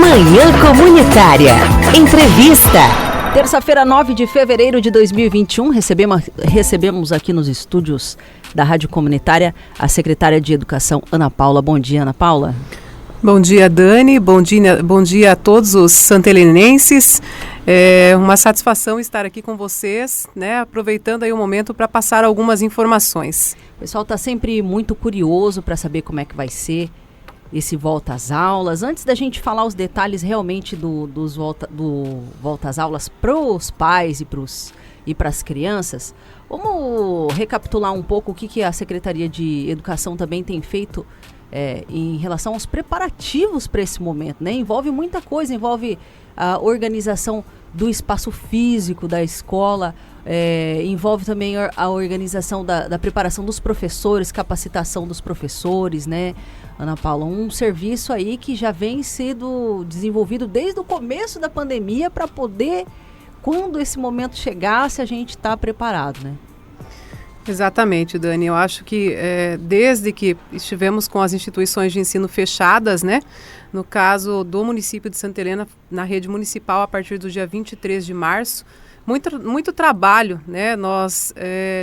Manhã Comunitária. Entrevista. Terça-feira, 9 de fevereiro de 2021, recebemos aqui nos estúdios da Rádio Comunitária a secretária de Educação, Ana Paula. Bom dia, Ana Paula. Bom dia, Dani. Bom dia a todos os santelinenses. É uma satisfação estar aqui com vocês, né? Aproveitando aí o momento para passar algumas informações. O pessoal está sempre muito curioso para saber como é que vai ser esse volta às aulas. Antes da gente falar os detalhes realmente do volta às aulas para os pais e para as crianças, vamos recapitular um pouco o que a Secretaria de Educação também tem feito em relação aos preparativos para esse momento, né? Envolve muita coisa, envolve a organização do espaço físico da escola, envolve também a organização da preparação dos professores, capacitação dos professores, né, Ana Paula? Um serviço aí que já vem sendo desenvolvido desde o começo da pandemia para poder, quando esse momento chegasse, a gente estar preparado, né? Exatamente, Dani. Eu acho que desde que estivemos com as instituições de ensino fechadas, né? No caso do município de Santa Helena, na rede municipal, a partir do dia 23 de março, muito trabalho, né? Nós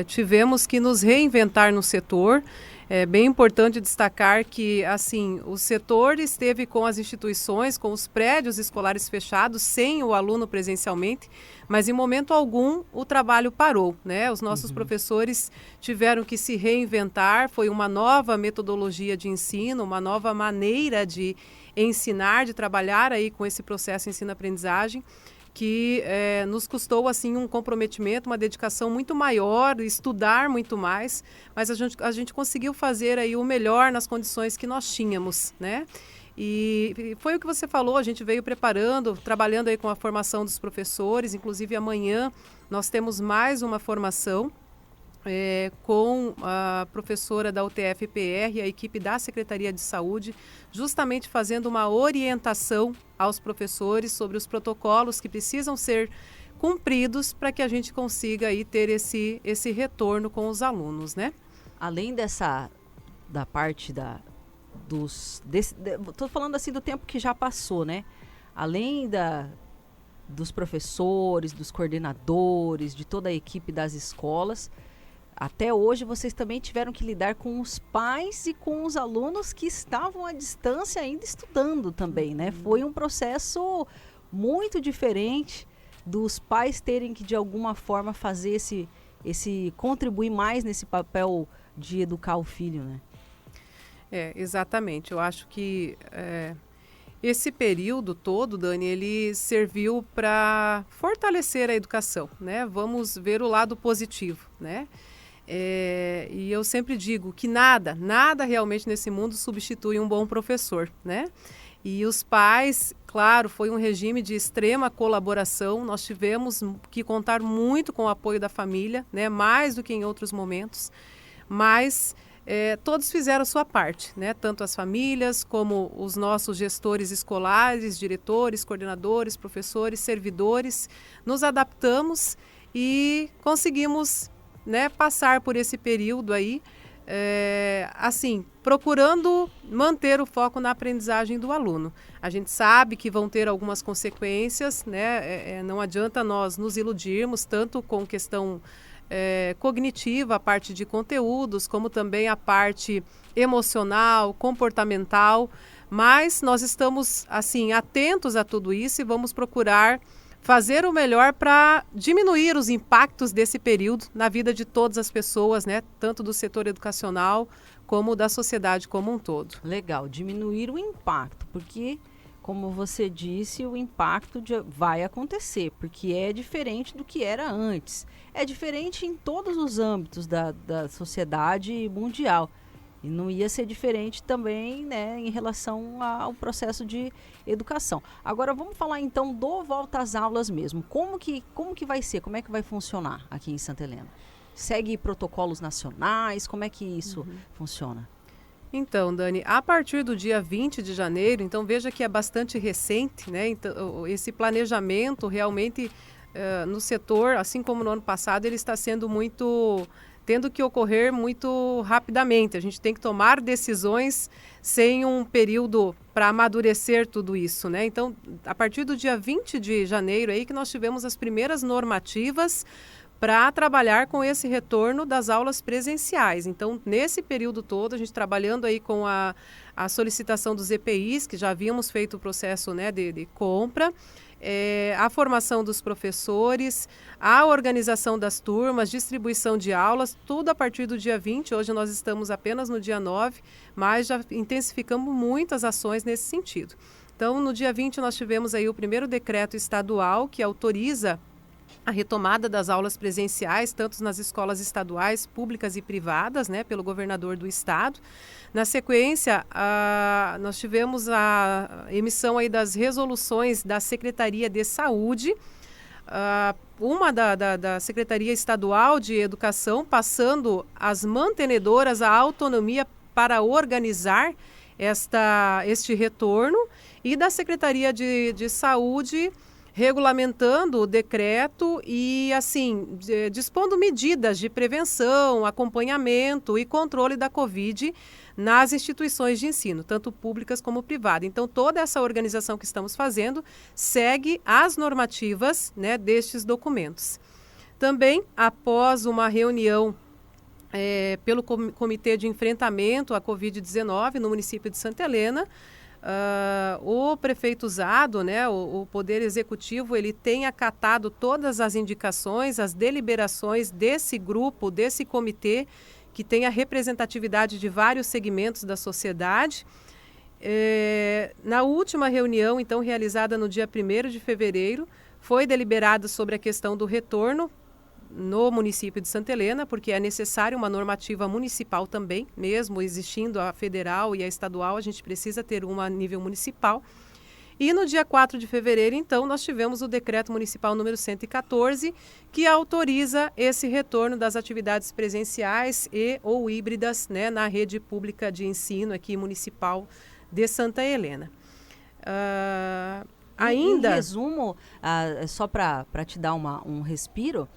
tivemos que nos reinventar no setor. É bem importante destacar que, assim, o setor esteve com as instituições, com os prédios escolares fechados, sem o aluno presencialmente, mas em momento algum o trabalho parou, né? Os nossos professores tiveram que se reinventar, foi uma nova metodologia de ensino, uma nova maneira de ensinar, de trabalhar aí com esse processo ensino-aprendizagem, que nos custou assim um comprometimento, uma dedicação muito maior, estudar muito mais, mas a gente conseguiu fazer aí o melhor nas condições que nós tínhamos, né? E foi o que você falou, a gente veio preparando, trabalhando aí com a formação dos professores, inclusive amanhã nós temos mais uma formação com a professora da UTF-PR, a equipe da Secretaria de Saúde, justamente fazendo uma orientação aos professores sobre os protocolos que precisam ser cumpridos para que a gente consiga aí ter esse retorno com os alunos, né? Além da parte estou falando assim do tempo que já passou, né? Além dos professores, dos coordenadores, de toda a equipe das escolas, até hoje vocês também tiveram que lidar com os pais e com os alunos que estavam à distância ainda estudando também, né? Foi um processo muito diferente dos pais terem que de alguma forma fazer contribuir mais nesse papel de educar o filho, né? Exatamente. Eu acho que esse período todo, Dani, ele serviu para fortalecer a educação, né? Vamos ver o lado positivo, né? E eu sempre digo que nada realmente nesse mundo substitui um bom professor, né? E os pais, claro, foi um regime de extrema colaboração, nós tivemos que contar muito com o apoio da família, né? Mais do que em outros momentos, mas todos fizeram a sua parte, né? Tanto as famílias como os nossos gestores escolares, diretores, coordenadores, professores, servidores, nos adaptamos e conseguimos, né, passar por esse período aí, assim, procurando manter o foco na aprendizagem do aluno. A gente sabe que vão ter algumas consequências, né? Não adianta nós nos iludirmos, tanto com questão cognitiva, a parte de conteúdos, como também a parte emocional, comportamental, mas nós estamos, assim, atentos a tudo isso e vamos procurar fazer o melhor para diminuir os impactos desse período na vida de todas as pessoas, né? Tanto do setor educacional como da sociedade como um todo. Legal, diminuir o impacto, porque, como você disse, o impacto vai acontecer, porque é diferente do que era antes. É diferente em todos os âmbitos da sociedade mundial. E não ia ser diferente também, né, em relação ao processo de educação. Agora vamos falar então do volta às aulas mesmo. Como que vai ser? Como é que vai funcionar aqui em Santa Helena? Segue protocolos nacionais? Como é que isso funciona? Então, Dani, a partir do dia 20 de janeiro, então veja que é bastante recente, né? Então, esse planejamento realmente no setor, assim como no ano passado, ele está sendo muito tendo que ocorrer muito rapidamente. A gente tem que tomar decisões sem um período para amadurecer tudo isso, né? Então, a partir do dia 20 de janeiro aí que nós tivemos as primeiras normativas para trabalhar com esse retorno das aulas presenciais. Então, nesse período todo, a gente trabalhando aí com a solicitação dos EPIs, que já havíamos feito o processo, né, de compra, a formação dos professores, a organização das turmas, distribuição de aulas, tudo a partir do dia 20. Hoje nós estamos apenas no dia 9, mas já intensificamos muitas ações nesse sentido. Então, no dia 20, nós tivemos aí o primeiro decreto estadual que autoriza a retomada das aulas presenciais, tanto nas escolas estaduais, públicas e privadas, né, pelo governador do estado. Na sequência, nós tivemos a emissão aí das resoluções da Secretaria de Saúde, uma da Secretaria Estadual de Educação, passando às mantenedoras a autonomia para organizar este retorno, e da Secretaria de Saúde regulamentando o decreto e, assim, dispondo medidas de prevenção, acompanhamento e controle da Covid nas instituições de ensino, tanto públicas como privadas. Então, toda essa organização que estamos fazendo segue as normativas, né, destes documentos. Também, após uma reunião pelo Comitê de Enfrentamento à Covid-19 no município de Santa Helena, o prefeito Zado, né, o Poder Executivo, ele tem acatado todas as indicações, as deliberações desse grupo, desse comitê, que tem a representatividade de vários segmentos da sociedade. Na última reunião, então, realizada no dia 1º de fevereiro, foi deliberado sobre a questão do retorno no município de Santa Helena, porque é necessária uma normativa municipal também, mesmo existindo a federal e a estadual, a gente precisa ter uma a nível municipal. E no dia 4 de fevereiro, então, nós tivemos o decreto municipal número 114, que autoriza esse retorno das atividades presenciais e ou híbridas, né, na rede pública de ensino aqui municipal de Santa Helena. Em resumo, só para te dar um respiro,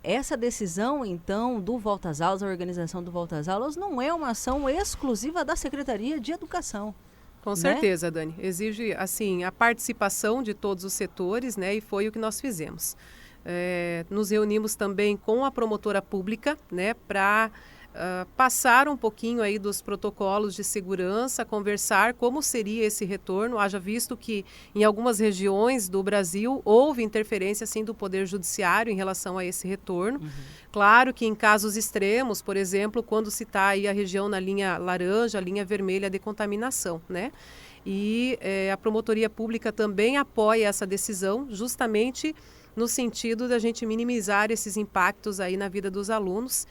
essa decisão, então, do Volta às Aulas, a organização do Volta às Aulas, não é uma ação exclusiva da Secretaria de Educação. Com certeza, né, Dani. Exige, assim, a participação de todos os setores, né, e foi o que nós fizemos. Nos reunimos também com a promotora pública, né, para passar um pouquinho aí dos protocolos de segurança, conversar como seria esse retorno, haja visto que em algumas regiões do Brasil houve interferência, sim, do Poder Judiciário em relação a esse retorno. Uhum. Claro que em casos extremos, por exemplo, quando se está aí a região na linha laranja, a linha vermelha de contaminação, né? E a promotoria pública também apoia essa decisão, justamente no sentido da gente minimizar esses impactos aí na vida dos alunos.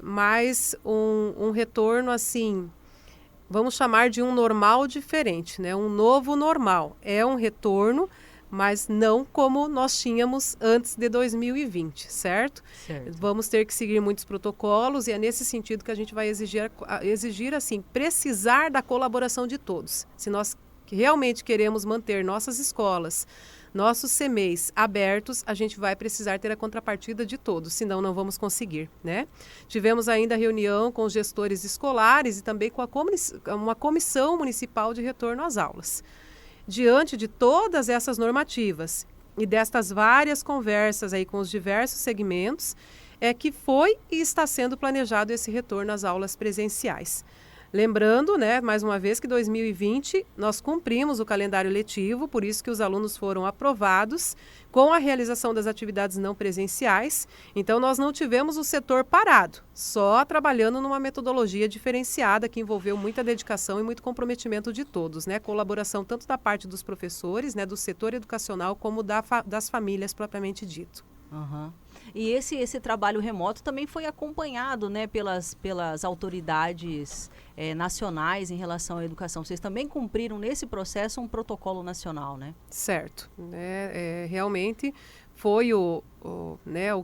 Mas um retorno, assim, vamos chamar de um normal diferente, né? Um novo normal. É um retorno, mas não como nós tínhamos antes de 2020, certo? Vamos ter que seguir muitos protocolos e é nesse sentido que a gente vai exigir assim, precisar da colaboração de todos. Se nós realmente queremos manter nossas escolas, nossos CMEs abertos, a gente vai precisar ter a contrapartida de todos, senão não vamos conseguir, né? Tivemos ainda reunião com os gestores escolares e também com uma comissão municipal de retorno às aulas. Diante de todas essas normativas e destas várias conversas aí com os diversos segmentos, é que foi e está sendo planejado esse retorno às aulas presenciais. Lembrando, né, mais uma vez que 2020 nós cumprimos o calendário letivo, por isso que os alunos foram aprovados com a realização das atividades não presenciais. Então nós não tivemos o setor parado, só trabalhando numa metodologia diferenciada que envolveu muita dedicação e muito comprometimento de todos, né? Colaboração tanto da parte dos professores, né, do setor educacional, como das famílias propriamente dito. Uhum. E esse trabalho remoto também foi acompanhado, né, pelas autoridades nacionais em relação à educação. Vocês também cumpriram nesse processo um protocolo nacional, né? Certo. Realmente foi o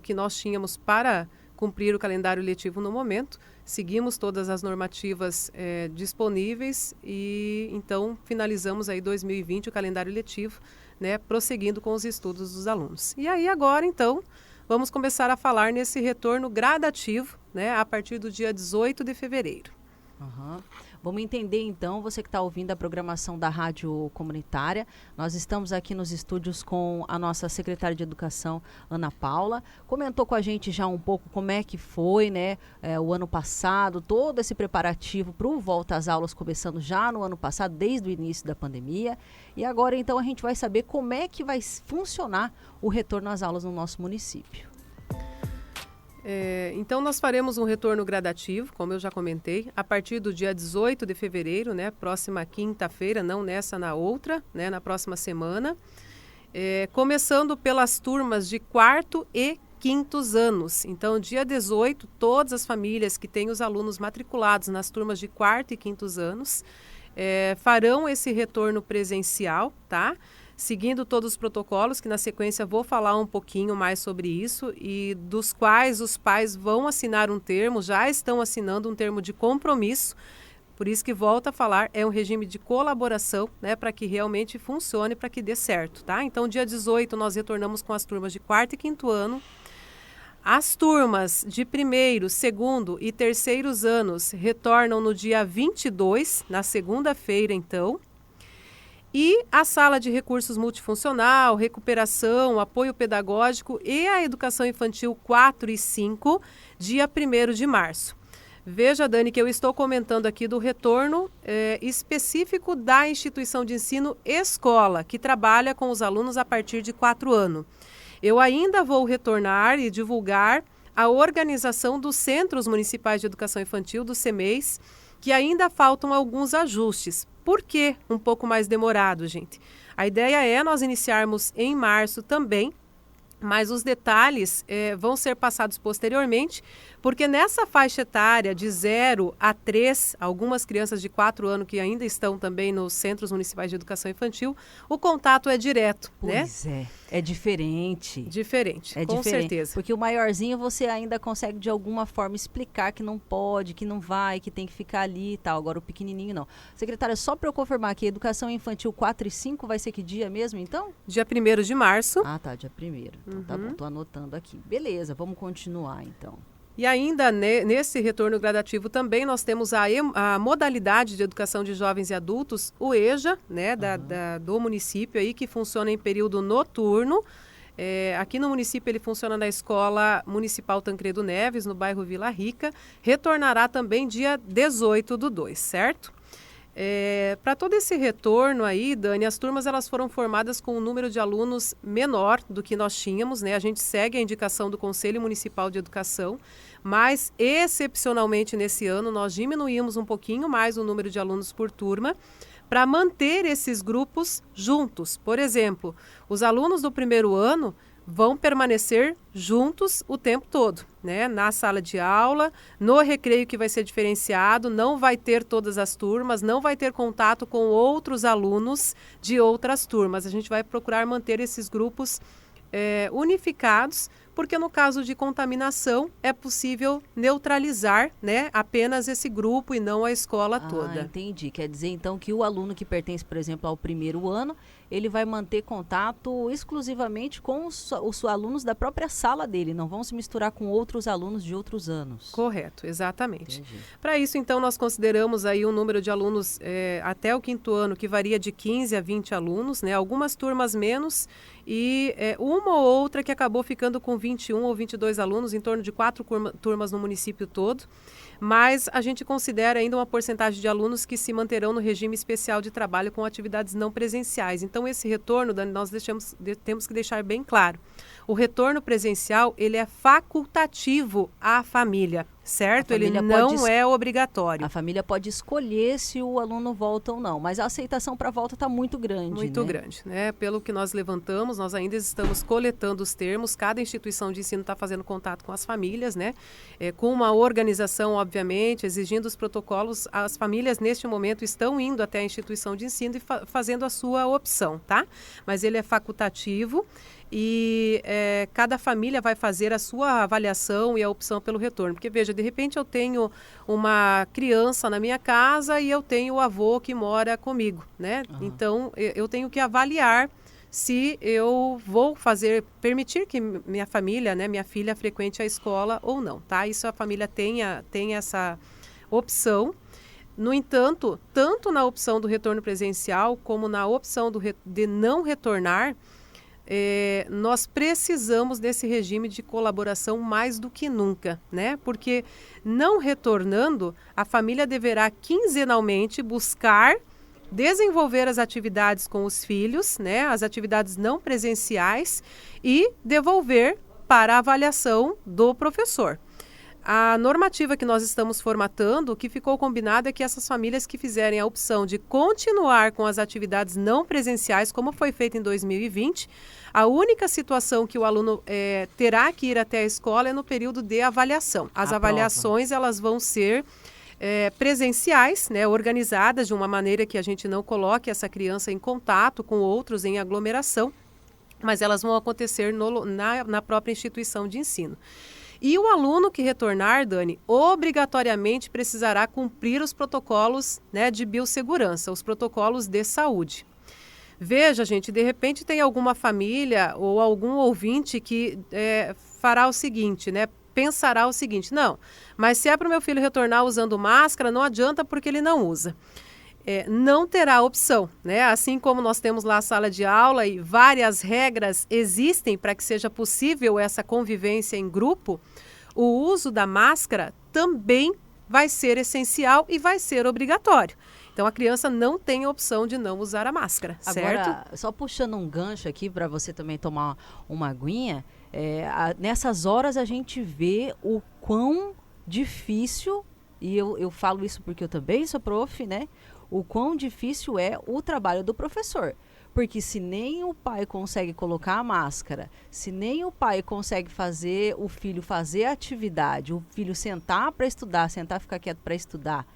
que nós tínhamos para cumprir o calendário letivo no momento. Seguimos todas as normativas disponíveis e então finalizamos aí 2020 o calendário letivo, né, prosseguindo com os estudos dos alunos. E aí agora então vamos começar a falar nesse retorno gradativo, né, a partir do dia 18 de fevereiro. Uhum. Vamos entender então, você que está ouvindo a programação da Rádio Comunitária. Nós estamos aqui nos estúdios com a nossa secretária de Educação, Ana Paula. Comentou com a gente já um pouco como é que foi, né, o ano passado, todo esse preparativo para o volta às aulas, começando já no ano passado, desde o início da pandemia. E agora então a gente vai saber como é que vai funcionar o retorno às aulas no nosso município. Então nós faremos um retorno gradativo, como eu já comentei, a partir do dia 18 de fevereiro, né, próxima quinta-feira, não nessa, na outra, né, na próxima semana, começando pelas turmas de 4º e 5º anos. Então, dia 18, todas as famílias que têm os alunos matriculados nas turmas de 4º e 5º anos farão esse retorno presencial, tá? Seguindo todos os protocolos, que na sequência vou falar um pouquinho mais sobre isso, e dos quais os pais vão assinar um termo, já estão assinando um termo de compromisso, por isso que volto a falar, é um regime de colaboração, né, para que realmente funcione, para que dê certo, tá? Então, dia 18, nós retornamos com as turmas de 4º e 5º ano. As turmas de 1º, 2º e 3º anos retornam no dia 22, na segunda-feira, então. E a sala de recursos multifuncional, recuperação, apoio pedagógico e a educação infantil 4 e 5, dia 1º de março. Veja, Dani, que eu estou comentando aqui do retorno específico da instituição de ensino escola, que trabalha com os alunos a partir de 4 anos. Eu ainda vou retornar e divulgar a organização dos Centros Municipais de Educação Infantil, do CEMEIS, que ainda faltam alguns ajustes. Por que um pouco mais demorado, gente? A ideia é nós iniciarmos em março também, mas os detalhes vão ser passados posteriormente, porque nessa faixa etária de 0 a 3, algumas crianças de 4 anos que ainda estão também nos Centros Municipais de Educação Infantil, o contato é direto, né? Pois é diferente. Diferente, É com diferente, certeza. porque o maiorzinho você ainda consegue de alguma forma explicar que não pode, que não vai, que tem que ficar ali e tal. Agora o pequenininho não. Secretária, só para eu confirmar aqui, Educação Infantil 4 e 5 vai ser que dia mesmo, então? Dia 1º de março. Ah, tá, dia 1º. Então tá bom, tô anotando aqui. Beleza, vamos continuar então. E ainda nesse retorno gradativo também nós temos a modalidade de educação de jovens e adultos, o EJA, né, do município aí, que funciona em período noturno. Aqui no município ele funciona na Escola Municipal Tancredo Neves, no bairro Vila Rica. Retornará também dia 18/2, certo? Para todo esse retorno aí, Dani, as turmas elas foram formadas com um número de alunos menor do que nós tínhamos, né? A gente segue a indicação do Conselho Municipal de Educação, mas excepcionalmente nesse ano nós diminuímos um pouquinho mais o número de alunos por turma para manter esses grupos juntos. Por exemplo, os alunos do 1º ano vão permanecer juntos o tempo todo, né? Na sala de aula, no recreio que vai ser diferenciado, não vai ter todas as turmas, não vai ter contato com outros alunos de outras turmas. A gente vai procurar manter esses grupos unificados, porque no caso de contaminação é possível neutralizar, né, apenas esse grupo e não a escola toda. Entendi. Quer dizer então que o aluno que pertence, por exemplo, ao 1º ano, ele vai manter contato exclusivamente com os alunos da própria sala dele, não vão se misturar com outros alunos de outros anos. Correto, exatamente. Para isso, então, nós consideramos aí um número de alunos até o 5º ano que varia de 15 a 20 alunos, né, algumas turmas menos e uma ou outra que acabou ficando com 21 ou 22 alunos, em torno de 4 turmas no município todo, mas a gente considera ainda uma porcentagem de alunos que se manterão no regime especial de trabalho com atividades não presenciais. Então, esse retorno, Dani, nós temos que deixar bem claro. O retorno presencial, ele é facultativo à família, certo? Ele não é obrigatório. A família pode escolher se o aluno volta ou não, mas a aceitação para a volta está muito grande. Muito grande, né? Pelo que nós levantamos, nós ainda estamos coletando os termos, cada instituição de ensino está fazendo contato com as famílias, né? Com uma organização, obviamente, exigindo os protocolos, as famílias neste momento estão indo até a instituição de ensino e fazendo a sua opção, tá? Mas ele é facultativo. E cada família vai fazer a sua avaliação e a opção pelo retorno. Porque, veja, de repente eu tenho uma criança na minha casa e eu tenho o avô que mora comigo, né? Então, eu tenho que avaliar se eu vou permitir que minha família, né, minha filha frequente a escola ou não, tá? Isso a família tem essa opção. No entanto, tanto na opção do retorno presencial como na opção de não retornar, nós precisamos desse regime de colaboração mais do que nunca, né? Porque não retornando, a família deverá quinzenalmente buscar desenvolver as atividades com os filhos, né? As atividades não presenciais e devolver para a avaliação do professor. A normativa que nós estamos formatando, o que ficou combinado é que essas famílias que fizerem a opção de continuar com as atividades não presenciais, como foi feito em 2020, a única situação que o aluno terá que ir até a escola é no período de avaliação. As avaliações elas vão ser presenciais, né, organizadas de uma maneira que a gente não coloque essa criança em contato com outros em aglomeração, mas elas vão acontecer na própria instituição de ensino. E o aluno que retornar, Dani, obrigatoriamente precisará cumprir os protocolos, né, de biossegurança, os protocolos de saúde. Veja, gente, de repente tem alguma família ou algum ouvinte que fará o seguinte, né? Pensará o seguinte, não, mas se é para o meu filho retornar usando máscara, não adianta porque ele não usa. Não terá opção, né? Assim como nós temos lá a sala de aula e várias regras existem para que seja possível essa convivência em grupo, o uso da máscara também vai ser essencial e vai ser obrigatório. Então, a criança não tem a opção de não usar a máscara, certo? Agora, só puxando um gancho aqui para você também tomar uma aguinha, nessas horas a gente vê o quão difícil, e eu falo isso porque eu também sou prof, né? O quão difícil é o trabalho do professor. Porque se nem o pai consegue colocar a máscara, se nem o pai consegue fazer o filho fazer a atividade, o filho sentar para estudar, ficar quieto para estudar,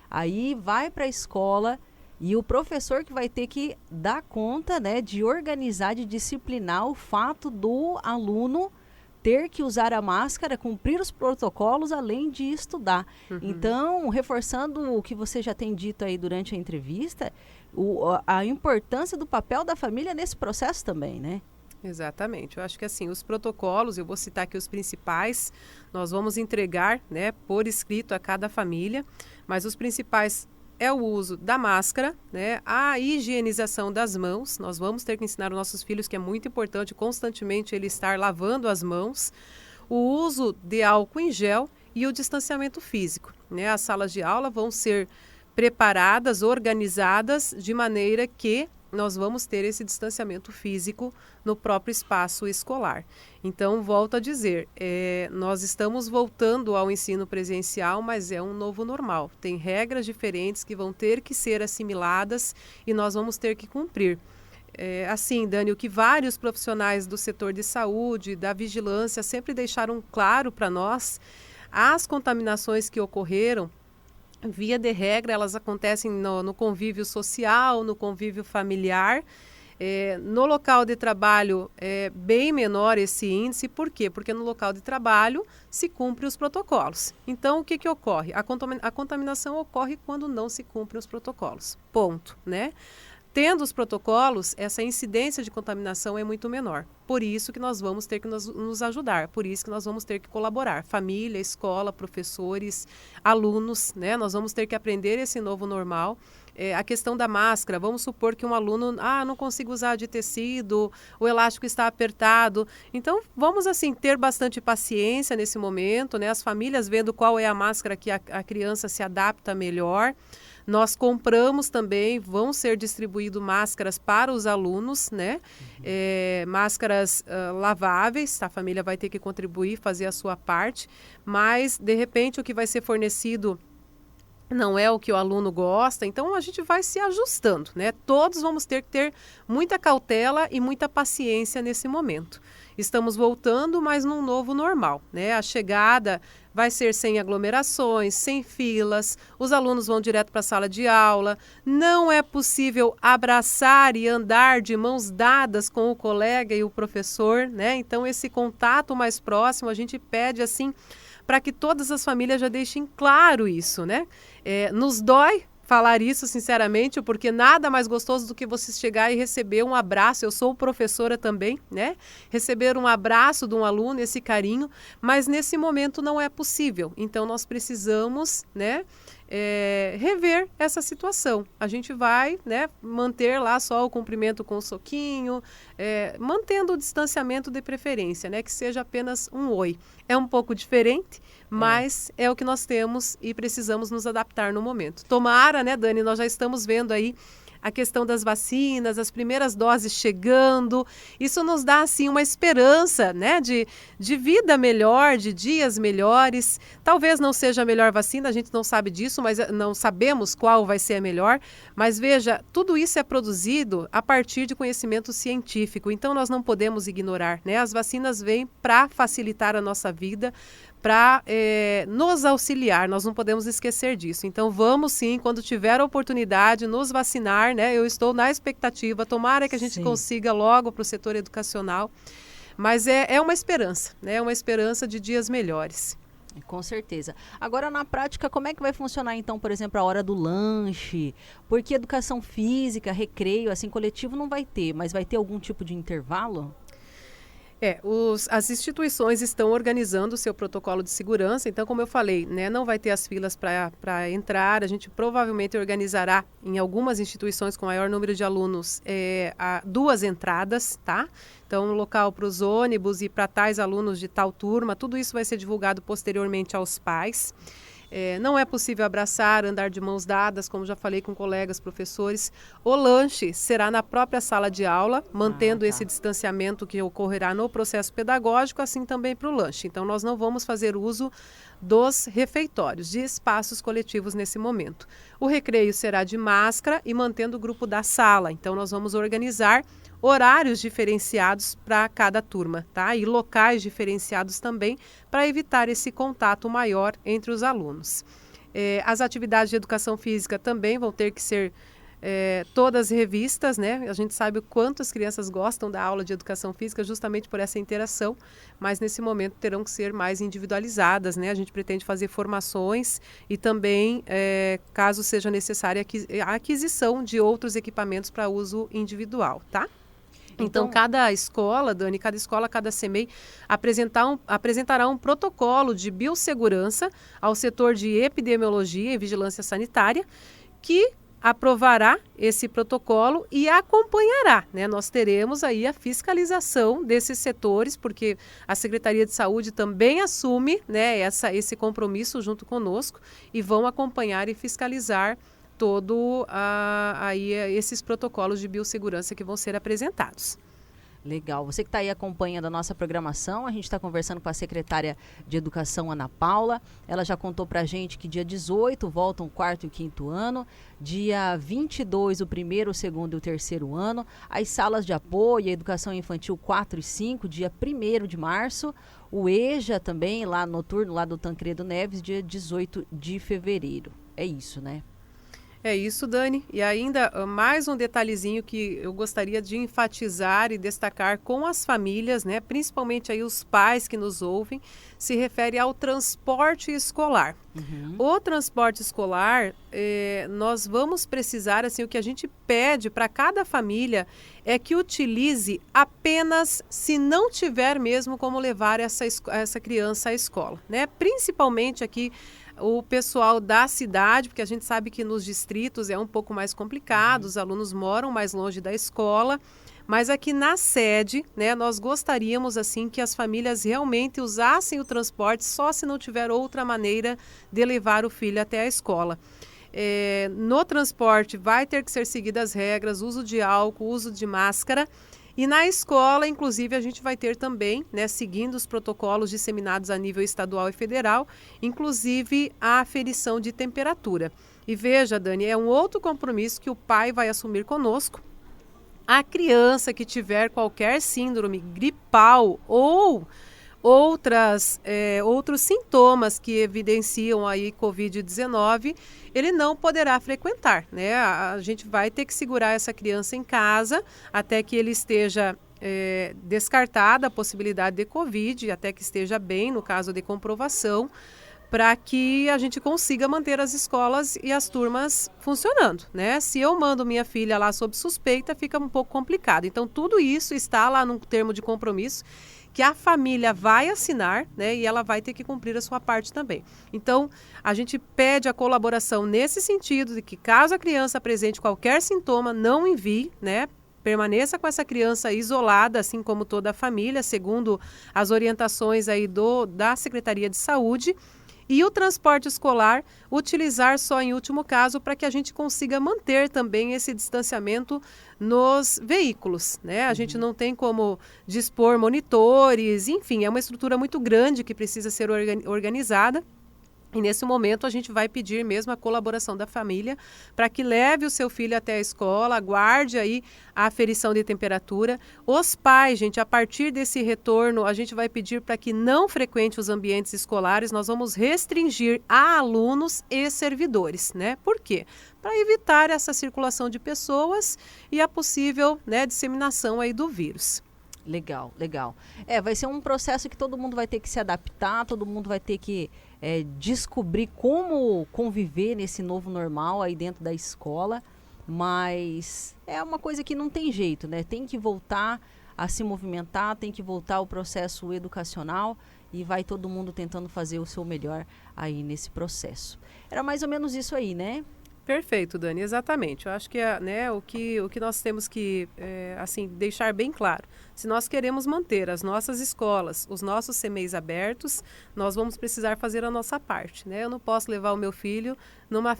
aí vai para a escola e o professor que vai ter que dar conta, né, de organizar, de disciplinar o fato do aluno ter que usar a máscara, cumprir os protocolos, além de estudar. Uhum. Então, reforçando o que você já tem dito aí durante a entrevista, a importância do papel da família nesse processo também, né? Exatamente. Eu acho que assim, os protocolos, eu vou citar aqui os principais, nós vamos entregar, né, por escrito a cada família, mas os principais é o uso da máscara, né, a higienização das mãos. Nós vamos ter que ensinar os nossos filhos que é muito importante constantemente ele estar lavando as mãos, o uso de álcool em gel e o distanciamento físico, né? As salas de aula vão ser preparadas, organizadas de maneira que nós vamos ter esse distanciamento físico no próprio espaço escolar. Então, volto a dizer, nós estamos voltando ao ensino presencial, mas é um novo normal. Tem regras diferentes que vão ter que ser assimiladas e nós vamos ter que cumprir. Assim, Dani, o que vários profissionais do setor de saúde, da vigilância, sempre deixaram claro para nós, as contaminações que ocorreram, via de regra, elas acontecem no convívio social, no convívio familiar. No local de trabalho é bem menor esse índice. Por quê? Porque no local de trabalho se cumpre os protocolos. Então, o que ocorre? A contaminação ocorre quando não se cumprem os protocolos. Ponto, né? Tendo os protocolos, essa incidência de contaminação é muito menor. Por isso que nós vamos ter que nos ajudar, por isso que nós vamos ter que colaborar. Família, escola, professores, alunos, né? Nós vamos ter que aprender esse novo normal. A questão da máscara, vamos supor que um aluno, não consigo usar de tecido, o elástico está apertado. Então, vamos assim, ter bastante paciência nesse momento, né? As famílias vendo qual é a máscara que a criança se adapta melhor. Nós compramos também, vão ser distribuídas máscaras para os alunos, né? Máscaras laváveis, a família vai ter que contribuir, fazer a sua parte, mas, de repente, o que vai ser fornecido não é o que o aluno gosta, então a gente vai se ajustando, né? Todos vamos ter que ter muita cautela e muita paciência nesse momento. Estamos voltando, mas num novo normal, né? A chegada vai ser sem aglomerações, sem filas, os alunos vão direto para a sala de aula, não é possível abraçar e andar de mãos dadas com o colega e o professor, né? Então, esse contato mais próximo, a gente pede assim, para que todas as famílias já deixem claro isso, né? Nos dói falar isso sinceramente, porque nada mais gostoso do que você chegar e receber um abraço. Eu sou professora também, né? Receber um abraço de um aluno, esse carinho, mas nesse momento não é possível. Então nós precisamos, né, rever essa situação. A gente vai, né, manter lá só o cumprimento com o soquinho, mantendo o distanciamento de preferência, né, que seja apenas um oi. É um pouco diferente, mas é o que nós temos e precisamos nos adaptar no momento. Tomara, né, Dani, nós já estamos vendo aí a questão das vacinas, as primeiras doses chegando, isso nos dá, assim, uma esperança, né, de vida melhor, de dias melhores. Talvez não seja a melhor vacina, a gente não sabe disso, mas não sabemos qual vai ser a melhor. Mas veja, tudo isso é produzido a partir de conhecimento científico, então nós não podemos ignorar, né? As vacinas vêm para facilitar a nossa vida, para nos auxiliar, nós não podemos esquecer disso. Então vamos sim, quando tiver a oportunidade, nos vacinar, né? Eu estou na expectativa, tomara que a gente consiga logo para o setor educacional, mas é uma esperança, né? É uma esperança de dias melhores. Com certeza. Agora, na prática, como é que vai funcionar, então, por exemplo, a hora do lanche? Porque educação física, recreio, assim, coletivo não vai ter, mas vai ter algum tipo de intervalo? As instituições estão organizando o seu protocolo de segurança, então, como eu falei, né, não vai ter as filas para entrar, a gente provavelmente organizará em algumas instituições com maior número de alunos 2 entradas, tá? Então, local para os ônibus e para tais alunos de tal turma, tudo isso vai ser divulgado posteriormente aos pais. Não é possível abraçar, andar de mãos dadas, como já falei com colegas professores. O lanche será na própria sala de aula, mantendo esse distanciamento que ocorrerá no processo pedagógico, assim também para o lanche. Então, nós não vamos fazer uso dos refeitórios, de espaços coletivos nesse momento. O recreio será de máscara e mantendo o grupo da sala. Então, nós vamos organizar horários diferenciados para cada turma, tá? E locais diferenciados também para evitar esse contato maior entre os alunos. As atividades de educação física também vão ter que ser todas revistas, né? A gente sabe o quanto as crianças gostam da aula de educação física justamente por essa interação, mas nesse momento terão que ser mais individualizadas, né? A gente pretende fazer formações e também, caso seja necessária, a aquisição de outros equipamentos para uso individual, tá? Então, cada escola, Dani, cada CEMEI apresentará um protocolo de biossegurança ao setor de epidemiologia e vigilância sanitária, que aprovará esse protocolo e acompanhará, né? Nós teremos aí a fiscalização desses setores, porque a Secretaria de Saúde também assume, né, esse compromisso junto conosco e vão acompanhar e fiscalizar aí esses protocolos de biossegurança que vão ser apresentados. Legal. Você que está aí acompanhando a nossa programação, a gente está conversando com a secretária de Educação, Ana Paula. Ela já contou para a gente que dia 18 voltam o 4º e o 5º ano, dia 22 o 1º, o 2º e o 3º ano, as salas de apoio, a educação infantil 4 e 5, dia 1º de março, o EJA também, lá noturno, lá do Tancredo Neves, dia 18 de fevereiro. É isso, né? É isso, Dani. E ainda mais um detalhezinho que eu gostaria de enfatizar e destacar com as famílias, né, principalmente aí os pais que nos ouvem, se refere ao transporte escolar. O transporte escolar, nós vamos precisar, assim, o que a gente pede para cada família é que utilize apenas se não tiver mesmo como levar essa criança à escola, né? Principalmente aqui o pessoal da cidade, porque a gente sabe que nos distritos é um pouco mais complicado, os alunos moram mais longe da escola, mas aqui na sede, né, nós gostaríamos assim que as famílias realmente usassem o transporte só se não tiver outra maneira de levar o filho até a escola. No transporte vai ter que ser seguidas as regras, uso de álcool, uso de máscara. E na escola, inclusive, a gente vai ter também, né, seguindo os protocolos disseminados a nível estadual e federal, inclusive a aferição de temperatura. E veja, Dani, é um outro compromisso que o pai vai assumir conosco. A criança que tiver qualquer síndrome gripal ou outros sintomas que evidenciam aí Covid-19, ele não poderá frequentar, né? A gente vai ter que segurar essa criança em casa até que ele esteja descartada a possibilidade de Covid, até que esteja bem, no caso de comprovação, para que a gente consiga manter as escolas e as turmas funcionando, né? Se eu mando minha filha lá sob suspeita, fica um pouco complicado. Então, tudo isso está lá no termo de compromisso que a família vai assinar, né? E ela vai ter que cumprir a sua parte também. Então, a gente pede a colaboração nesse sentido, de que caso a criança apresente qualquer sintoma, não envie, né? Permaneça com essa criança isolada, assim como toda a família, segundo as orientações aí da Secretaria de Saúde. E o transporte escolar, utilizar só em último caso, para que a gente consiga manter também esse distanciamento nos veículos, né? A gente não tem como dispor monitores, enfim, é uma estrutura muito grande que precisa ser organizada. E nesse momento a gente vai pedir mesmo a colaboração da família para que leve o seu filho até a escola, aguarde aí a aferição de temperatura. Os pais, gente, a partir desse retorno, a gente vai pedir para que não frequente os ambientes escolares. Nós vamos restringir a alunos e servidores, né? Por quê? Para evitar essa circulação de pessoas e a possível, né, disseminação aí do vírus. Legal, legal. Vai ser um processo que todo mundo vai ter que se adaptar, todo mundo vai ter que descobrir como conviver nesse novo normal aí dentro da escola, mas é uma coisa que não tem jeito, né? Tem que voltar a se movimentar, tem que voltar o processo educacional e vai todo mundo tentando fazer o seu melhor aí nesse processo. Era mais ou menos isso aí, né? Perfeito, Dani, exatamente. Eu acho que, né, o que nós temos que assim, deixar bem claro, se nós queremos manter as nossas escolas, os nossos CMEs abertos, nós vamos precisar fazer a nossa parte, né? Eu não posso levar o meu filho numa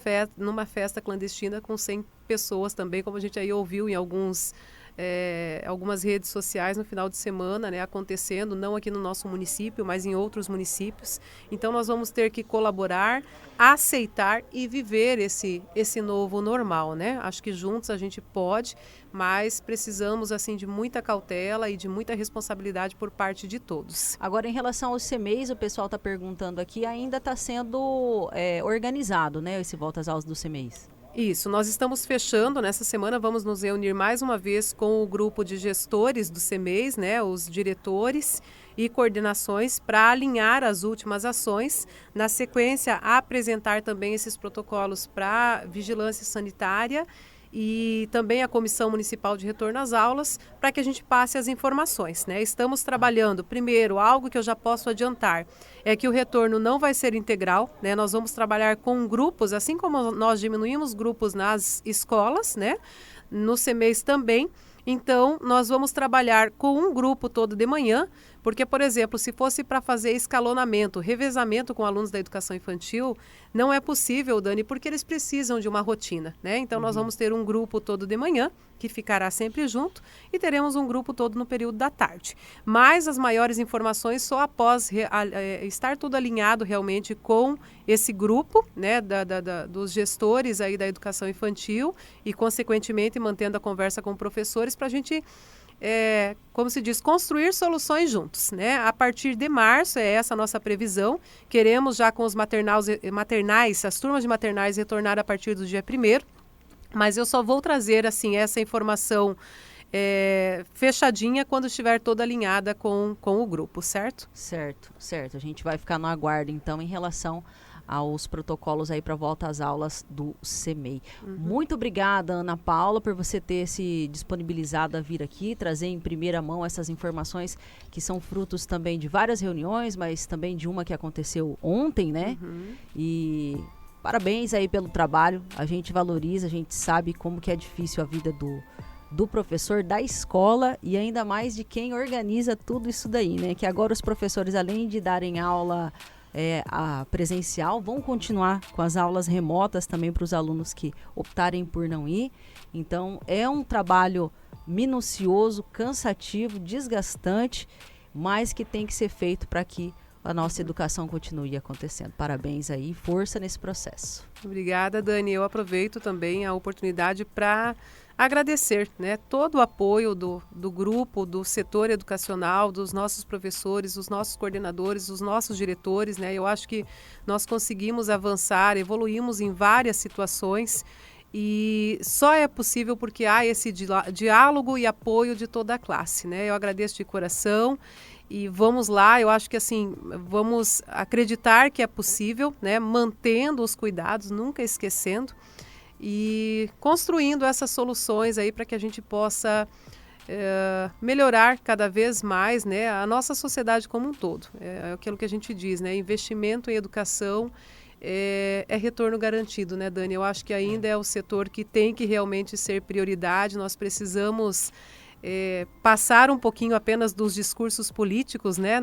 festa clandestina com 100 pessoas também, como a gente aí ouviu em algumas redes sociais no final de semana, né, acontecendo, não aqui no nosso município, mas em outros municípios. Então, nós vamos ter que colaborar, aceitar e viver esse novo normal, né? Acho que juntos a gente pode, mas precisamos, assim, de muita cautela e de muita responsabilidade por parte de todos. Agora, em relação aos CMEs, o pessoal está perguntando aqui, ainda está sendo organizado, né, esse volta às aulas dos CMEs? Isso, nós estamos fechando, nessa semana vamos nos reunir mais uma vez com o grupo de gestores do CMEs, né, os diretores e coordenações para alinhar as últimas ações, na sequência apresentar também esses protocolos para vigilância sanitária e também a Comissão Municipal de Retorno às Aulas, para que a gente passe as informações, né? Estamos trabalhando, primeiro, algo que eu já posso adiantar, é que o retorno não vai ser integral, né? Nós vamos trabalhar com grupos, assim como nós diminuímos grupos nas escolas, né? No CMEs também. Então, nós vamos trabalhar com um grupo todo de manhã, porque, por exemplo, se fosse para fazer escalonamento, revezamento com alunos da educação infantil, não é possível, Dani, porque eles precisam de uma rotina, né? Então, nós vamos ter um grupo todo de manhã, que ficará sempre junto, e teremos um grupo todo no período da tarde. Mas as maiores informações só após estar tudo alinhado realmente com esse grupo, né, dos gestores aí da educação infantil e, consequentemente, mantendo a conversa com professores para a gente, como se diz, construir soluções juntos, né? A partir de março, é essa a nossa previsão. Queremos já com os maternais, as turmas de maternais retornar a partir do dia 1º, mas eu só vou trazer, assim, essa informação fechadinha quando estiver toda alinhada com o grupo, certo? Certo. A gente vai ficar no aguardo, então, em relação aos protocolos aí para volta às aulas do CMEI. Muito obrigada, Ana Paula, por você ter se disponibilizado a vir aqui, trazer em primeira mão essas informações que são frutos também de várias reuniões, mas também de uma que aconteceu ontem, né? E parabéns aí pelo trabalho, a gente valoriza, a gente sabe como que é difícil a vida do professor, da escola e ainda mais de quem organiza tudo isso daí, né? Que agora os professores, além de darem aula a presencial, vão continuar com as aulas remotas também para os alunos que optarem por não ir. Então, é um trabalho minucioso, cansativo, desgastante, mas que tem que ser feito para que a nossa educação continue acontecendo. Parabéns aí, força nesse processo. Obrigada, Dani. Eu aproveito também a oportunidade para agradecer, né, todo o apoio do grupo, do setor educacional, dos nossos professores, dos nossos coordenadores, dos nossos diretores, né? Eu acho que nós conseguimos avançar, evoluímos em várias situações e só é possível porque há esse diálogo e apoio de toda a classe, né? Eu agradeço de coração E vamos lá, eu acho que assim, vamos acreditar que é possível, né? Mantendo os cuidados, nunca esquecendo e construindo essas soluções aí para que a gente possa melhorar cada vez mais, né, a nossa sociedade como um todo. É aquilo que a gente diz, né? Investimento em educação é retorno garantido, né, Dani? Eu acho que ainda é o setor que tem que realmente ser prioridade. Nós precisamos passar um pouquinho apenas dos discursos políticos, né,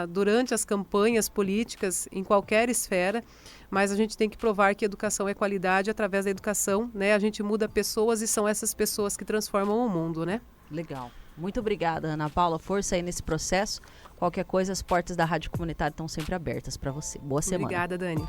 durante as campanhas políticas em qualquer esfera, mas a gente tem que provar que educação é qualidade. Através da educação, né, a gente muda pessoas e são essas pessoas que transformam o mundo, né? Legal. Muito obrigada, Ana Paula. Força aí nesse processo. Qualquer coisa, as portas da Rádio Comunitária estão sempre abertas para você. Boa semana. Obrigada, Dani.